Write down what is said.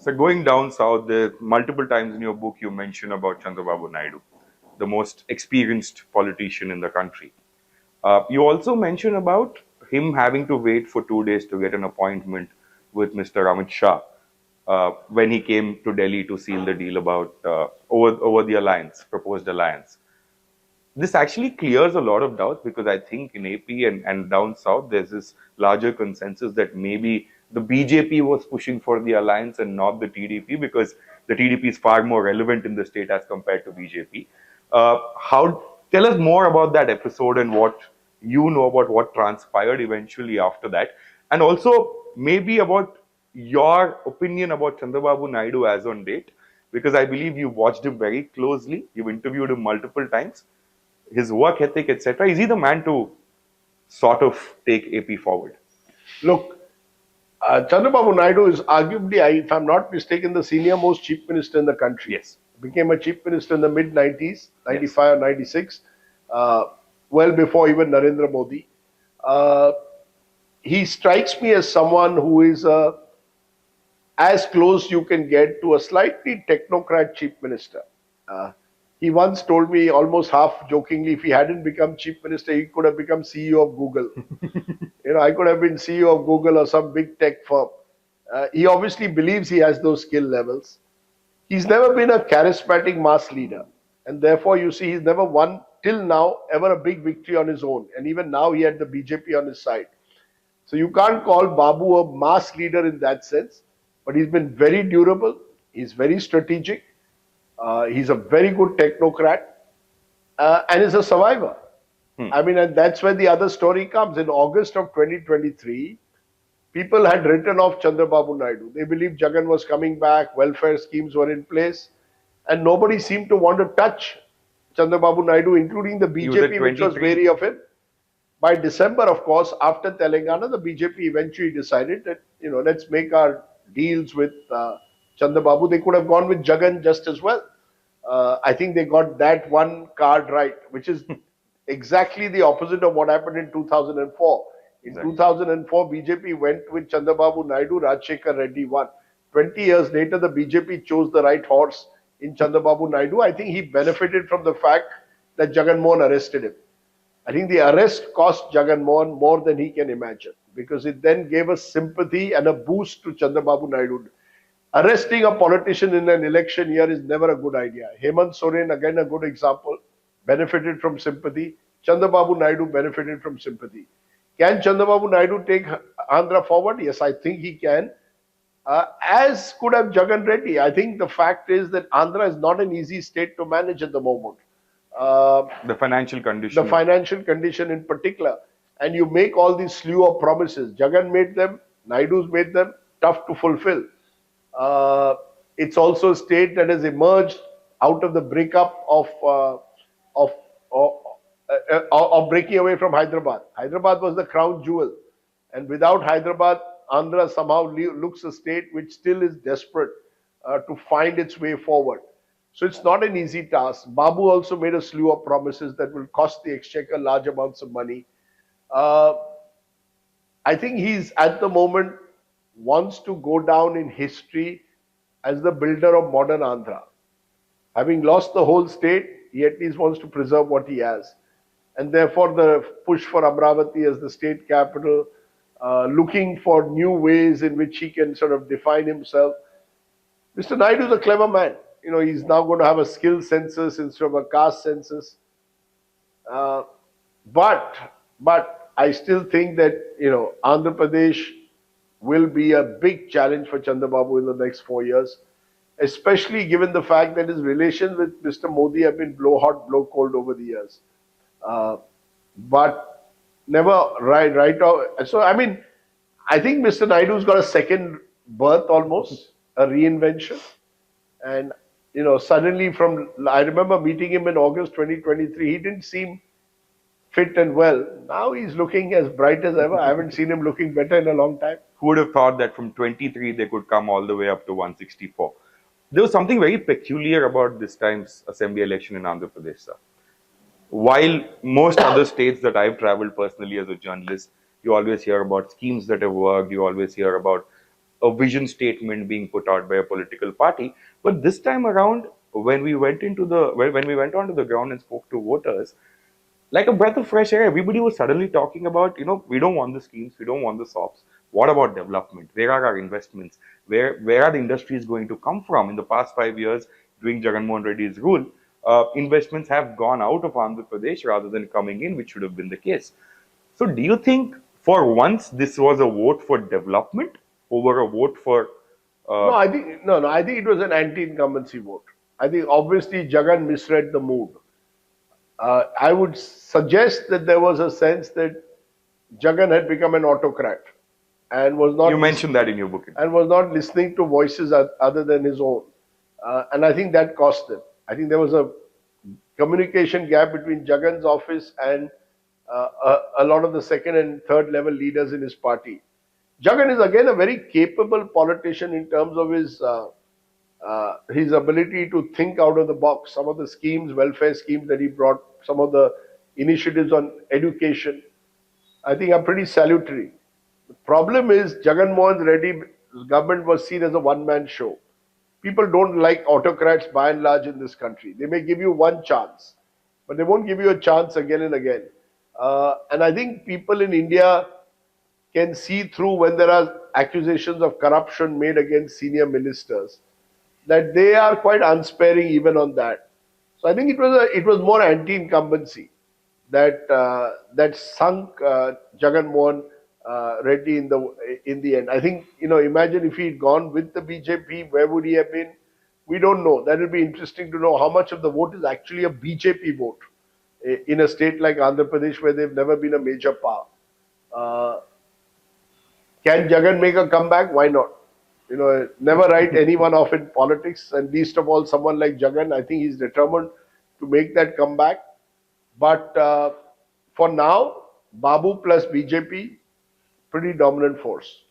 So going down south, there multiple times in your book you mention about Chandrababu Naidu, the most experienced politician in the country. You also mention about him having to wait for 2 days to get an appointment with Mr. Amit Shah when he came to Delhi to seal the deal about over the alliance, proposed alliance. This actually clears a lot of doubts because I think in AP and down south, there's this larger consensus that maybe the BJP was pushing for the alliance and not the TDP because the TDP is far more relevant in the state as compared to BJP. How tell us more about that episode and what you know about what transpired eventually after that, and also maybe about your opinion about Chandrababu Naidu as on date, because I believe you watched him very closely, you've interviewed him multiple times, his work ethic, etc. Is he the man to sort of take AP forward? Look, Chandrababu Naidu is arguably, if I'm not mistaken, the senior most chief minister in the country. Yes. Became a chief minister in the mid 90s, 95 or 96, well before even Narendra Modi. He strikes me as someone who is as close you can get to a slightly technocrat chief minister. He once told me, almost half jokingly, if he hadn't become chief minister, he could have become CEO of Google. I could have been CEO of Google or some big tech firm. He obviously believes he has those skill levels. He's never been a charismatic mass leader. And therefore, you see, he's never won, till now, ever a big victory on his own. And even now, he had the BJP on his side. So you can't call Babu a mass leader in that sense. But he's been very durable. He's very strategic. He's a very good technocrat. And is a survivor. I mean, and that's where the other story comes. In August of 2023, people had written off Chandrababu Naidu. They believed Jagan was coming back, welfare schemes were in place, and nobody seemed to want to touch Chandrababu Naidu, including the BJP, which was wary of him. By December, of course, after Telangana, the BJP eventually decided that, let's make our deals with Chandrababu. They could have gone with Jagan just as well. I think they got that one card right, which is exactly the opposite of what happened in 2004. In 2004, BJP went with Chandrababu Naidu, Rajshekar Reddy won. 20 years later, the BJP chose the right horse in Chandrababu Naidu. I think he benefited from the fact that Jagan Mohan arrested him. I think the arrest cost Jagan Mohan more than he can imagine, because it then gave us sympathy and a boost to Chandrababu Naidu. Arresting a politician in an election year is never a good idea. Hemant Soren, again a good example, benefited from sympathy. Chandrababu Naidu benefited from sympathy. Can Chandrababu Naidu take Andhra forward? Yes, I think he can. As could have Jagan Reddy. I think the fact is that Andhra is not an easy state to manage at the moment. The financial condition. The financial condition in particular. And you make all these slew of promises. Jagan made them, Naidu's made them, tough to fulfill. It's also a state that has emerged out of the breakup of breaking away from Hyderabad. Hyderabad was the crown jewel. And without Hyderabad, Andhra somehow looks a state which still is desperate to find its way forward. So it's not an easy task. Babu also made a slew of promises that will cost the exchequer large amounts of money. I think he's at the moment wants to go down in history as the builder of modern Andhra. Having lost the whole state, he at least wants to preserve what he has. And therefore, the push for Amravati as the state capital, looking for new ways in which he can sort of define himself. Mr. Naidu is a clever man. He's now going to have a skill census instead of a caste census. But I still think that, Andhra Pradesh will be a big challenge for Chandrababu in the next 4 years, especially given the fact that his relations with Mr. Modi have been blow hot, blow cold over the years. But never right off. So, I mean, I think Mr. Naidu's got a second birth almost, a reinvention. And, suddenly I remember meeting him in August 2023, he didn't seem fit and well. Now he's looking as bright as ever. I haven't seen him looking better in a long time. Who would have thought that from 23 they could come all the way up to 164? There was something very peculiar about this time's assembly election in Andhra Pradesh, sir. While most other states that I've traveled personally as a journalist, you always hear about schemes that have worked, you always hear about a vision statement being put out by a political party. But this time around, when we went into the when we went onto the ground and spoke to voters, like a breath of fresh air, everybody was suddenly talking about, we don't want the schemes, we don't want the SOPs. What about development? Where are our investments? Where are the industries going to come from? In the past 5 years, during Jagan Mohan Reddy's rule, investments have gone out of Andhra Pradesh rather than coming in, which should have been the case. So, do you think for once this was a vote for development over a vote for? No, Uh, I think no, no. I think it was an anti-incumbency vote. I think obviously Jagan misread the mood. I would suggest that there was a sense that Jagan had become an autocrat and you mentioned that in your book. was not listening to voices other than his own, and I think that cost him. I think there was a communication gap between Jagan's office and a lot of the second and third level leaders in his party. Jagan is again a very capable politician in terms of his ability to think out of the box. Some of the schemes, welfare schemes that he brought, some of the initiatives on education, I think are pretty salutary. The problem is Jagan Mohan Reddy's government was seen as a one-man show. People don't like autocrats by and large in this country. They may give you one chance, but they won't give you a chance again and again. And I think people in India can see through when there are accusations of corruption made against senior ministers that they are quite unsparing even on that. So I think it was more anti-incumbency that sunk Jagan Mohan Reddy in the end. I think imagine if he'd gone with the BJP, where would he have been? We don't know. That would be interesting to know how much of the vote is actually a BJP vote in a state like Andhra Pradesh where they've never been a major power. Uh, can Jagan make a comeback? Why not? Never write anyone off in politics, and least of all someone like Jagan. I think he's determined to make that comeback. But for now, Babu plus BJP, pretty dominant force.